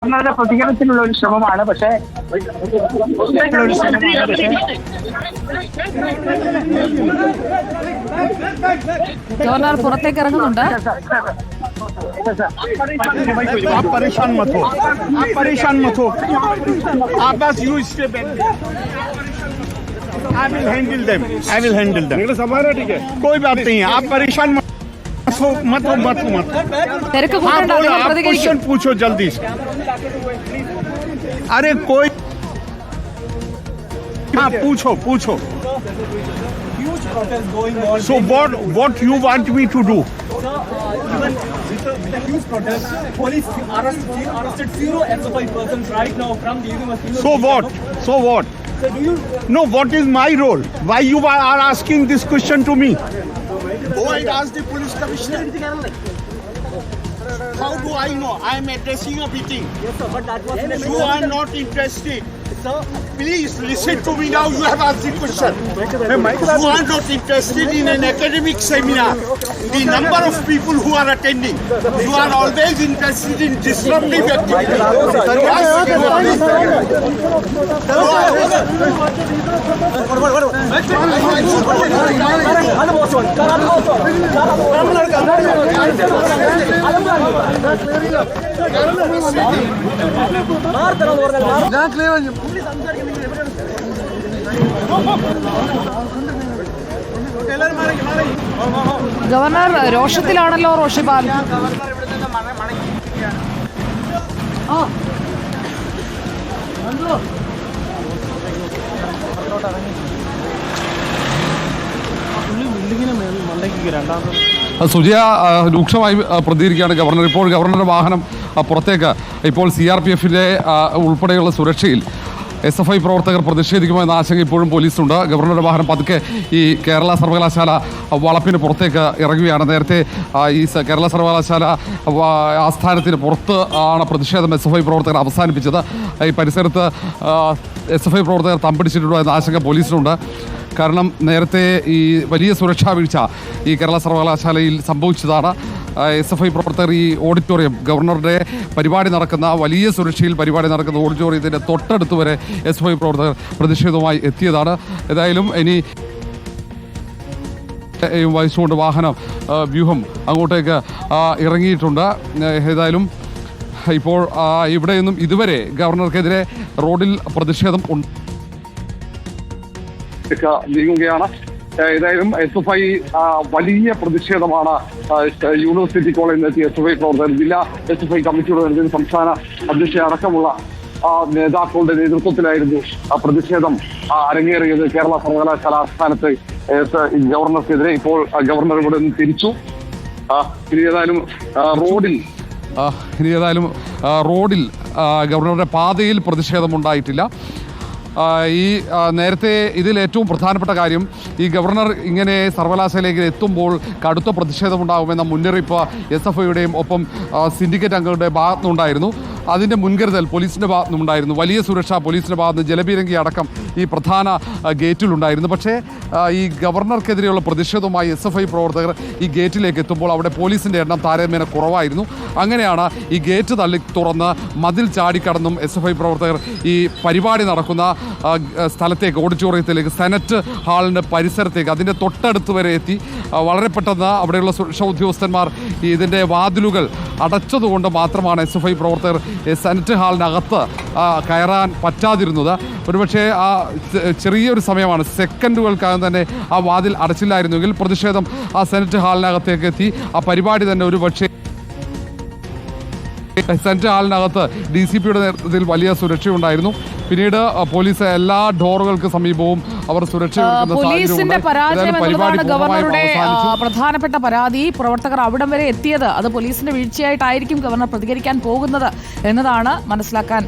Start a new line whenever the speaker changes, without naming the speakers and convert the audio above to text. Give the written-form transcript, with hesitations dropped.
ഗവർണറുടെ പ്രതികരണത്തിനുള്ള ഒരു ശ്രമമാണ്. പക്ഷേ
ഗവർണർ പുറത്തേക്ക് ഇറങ്ങുന്നുണ്ട്.
आप परेशान मत हो, आप परेशान मत हो, आप बस you stay back. I will handle them, I will handle them. ठीक है, कोई बात नहीं है, आप परेशान मत हो, मत हो, मत हो, मत हो.
തിരക്ക്
हाँ
കൂട്ടണ്ട,
बोलो,
അദ്ദേഹം
आप
പ്രതികരിക്കും.
क्वेश्चन पूछो जल्दी से. अरे कोई हाँ पूछो पूछो. So what you want me to do?
With a huge protest, police arrested 0 SFI persons right now from the university.
So what? So what?
So do you?
No, what is my role? Why you are asking this question to me? Go and ask the police commissioner. How do I know? I am addressing a meeting.
Yes, sir, but that was.
You are not interested.
Sir,
Please listen to me now. You have asked the question. You are not interested in an academic seminar. The number of people who are attending. You are always interested in disruptive activities.
Governor രോഷത്തിലാണല്ലോ റോഷിപാൽ.
സുജയ രൂക്ഷമായി പ്രതികരിക്കുകയാണ് governor. ഇപ്പോൾ ഗവർണറുടെ വാഹനം പുറത്തേക്ക് ഇപ്പോൾ CRPFിലെ ഉൾപ്പെടെയുള്ള സുരക്ഷയിൽ SFI പ്രവർത്തകർ പ്രതിഷേധിക്കുമോ എന്ന ആശങ്ക ഇപ്പോഴും പോലീസുണ്ട്. ഗവർണറുടെ വാഹനം പതുക്കെ ഈ കേരള സർവകലാശാല വളപ്പിന് പുറത്തേക്ക് ഇറങ്ങുകയാണ്. നേരത്തെ ഈ കേരള സർവകലാശാല ആസ്ഥാനത്തിന് പുറത്ത് ആണ് പ്രതിഷേധം SFI പ്രവർത്തകർ അവസാനിപ്പിച്ചത്. ഈ പരിസരത്ത് SFI പ്രവർത്തകർ തമ്പടിച്ചിട്ടുണ്ടോ എന്ന ആശങ്ക പോലീസിനുണ്ട്. കാരണം നേരത്തെ ഈ വലിയ സുരക്ഷാ വീഴ്ച ഈ കേരള സർവകലാശാലയിൽ സംഭവിച്ചതാണ്. SFI പ്രവർത്തകർ ഈ ഓഡിറ്റോറിയം, ഗവർണറുടെ പരിപാടി നടക്കുന്ന വലിയ സുരക്ഷയിൽ പരിപാടി നടക്കുന്ന ഓഡിറ്റോറിയത്തിൻ്റെ തൊട്ടടുത്ത് വരെ SFI പ്രവർത്തകർ പ്രതിഷേധവുമായി എത്തിയതാണ്. ഏതായാലും ഇനി വഹിച്ചുകൊണ്ട് വാഹനം വ്യൂഹം അങ്ങോട്ടേക്ക് ഇറങ്ങിയിട്ടുണ്ട്. ഏതായാലും ഇപ്പോൾ ഇവിടെയൊന്നും ഇതുവരെ ഗവർണർക്കെതിരെ റോഡിൽ പ്രതിഷേധം
നീങ്ങുകയാണ്. ഏതായാലും SFI വലിയ പ്രതിഷേധമാണ് യൂണിവേഴ്സിറ്റി കോളേജിൽ എത്തിയ SFI പ്രവർത്തകർ. ജില്ലാ SFI കമ്മിറ്റിയുടെ നേതൃത്വത്തിൽ സംസ്ഥാന അധ്യക്ഷ അടക്കമുള്ള നേതാക്കളുടെ നേതൃത്വത്തിലായിരുന്നു പ്രതിഷേധം അരങ്ങേറിയത്. കേരള സർവകലാശാല ആസ്ഥാനത്ത് ഗവർണർക്കെതിരെ ഇപ്പോൾ ഗവർണർ ഇവിടെ നിന്ന് തിരിച്ചു. ഇനി ഏതായാലും റോഡിൽ ഗവർണറുടെ പാതയിൽ പ്രതിഷേധമുണ്ടായിട്ടില്ല. ഈ നേരത്തെ ഇതിൽ ഏറ്റവും പ്രധാനപ്പെട്ട കാര്യം, ഈ ഗവർണർ ഇങ്ങനെ സർവകലാശാലയിലേക്ക് എത്തുമ്പോൾ കടുത്ത പ്രതിഷേധമുണ്ടാകുമെന്ന മുന്നറിയിപ്പ് SFIയുടെയും ഒപ്പം സിൻഡിക്കേറ്റ് അംഗങ്ങളുടെ ഭാഗത്തുനിന്നുണ്ടായിരുന്നു. അതിൻ്റെ മുൻകരുതൽ പോലീസിൻ്റെ ഭാഗത്തുനിന്നുണ്ടായിരുന്നു. വലിയ സുരക്ഷ പോലീസിൻ്റെ ഭാഗത്ത് ജലപീരങ്കി അടക്കം ഈ പ്രധാന ഗേറ്റിലുണ്ടായിരുന്നു. പക്ഷേ ഈ ഗവർണർക്കെതിരെയുള്ള പ്രതിഷേധവുമായി SFI പ്രവർത്തകർ ഈ ഗേറ്റിലേക്ക് എത്തുമ്പോൾ അവിടെ പോലീസിൻ്റെ എണ്ണം താരതമ്യേന കുറവായിരുന്നു. അങ്ങനെയാണ് ഈ ഗേറ്റ് തള്ളി തുറന്ന് മതിൽ ചാടിക്കടന്നും SFI പ്രവർത്തകർ ഈ പരിപാടി നടക്കുന്ന സ്ഥലത്തേക്ക്, ഓഡിറ്റോറിയത്തിലേക്ക്, സെനറ്റ് ഹാളിൻ്റെ പരിസരത്തേക്ക്, അതിൻ്റെ തൊട്ടടുത്ത് വരെ എത്തി. വളരെ പെട്ടെന്ന് അവിടെയുള്ള സുരക്ഷാ ഉദ്യോഗസ്ഥന്മാർ ഇതിൻ്റെ വാതിലുകൾ അടച്ചതുകൊണ്ട് മാത്രമാണ് SFI പ്രവർത്തകർ സെനറ്റ് ഹാളിനകത്ത് കയറാൻ പറ്റാതിരുന്നത്. ഒരുപക്ഷെ ആ ചെറിയൊരു സമയമാണ്, സെക്കൻഡുകൾക്കകം തന്നെ ആ വാതിൽ അടച്ചില്ലായിരുന്നുവെങ്കിൽ പ്രതിഷേധം ആ സെനറ്റ് ഹാളിനകത്തേക്ക് എത്തി. ആ പരിപാടി തന്നെ ഒരുപക്ഷെ സെനറ്റ് ഹാളിനകത്ത് DCPയുടെ നേതൃത്വത്തിൽ വലിയ സുരക്ഷയുണ്ടായിരുന്നു. പിന്നീട് പോലീസ് എല്ലാ ഡോറുകൾക്ക് സമീപവും അവർ സുരക്ഷ.
പോലീസിന്റെ പരാജയം എന്നുള്ളതാണ് ഗവർണറുടെ പ്രധാനപ്പെട്ട പരാതി. പ്രവർത്തകർ അവിടം വരെ എത്തിയത് അത് പോലീസിന്റെ വീഴ്ചയായിട്ടായിരിക്കും ഗവർണർ പ്രതികരിക്കാൻ പോകുന്നത് എന്നതാണ് മനസ്സിലാക്കാൻ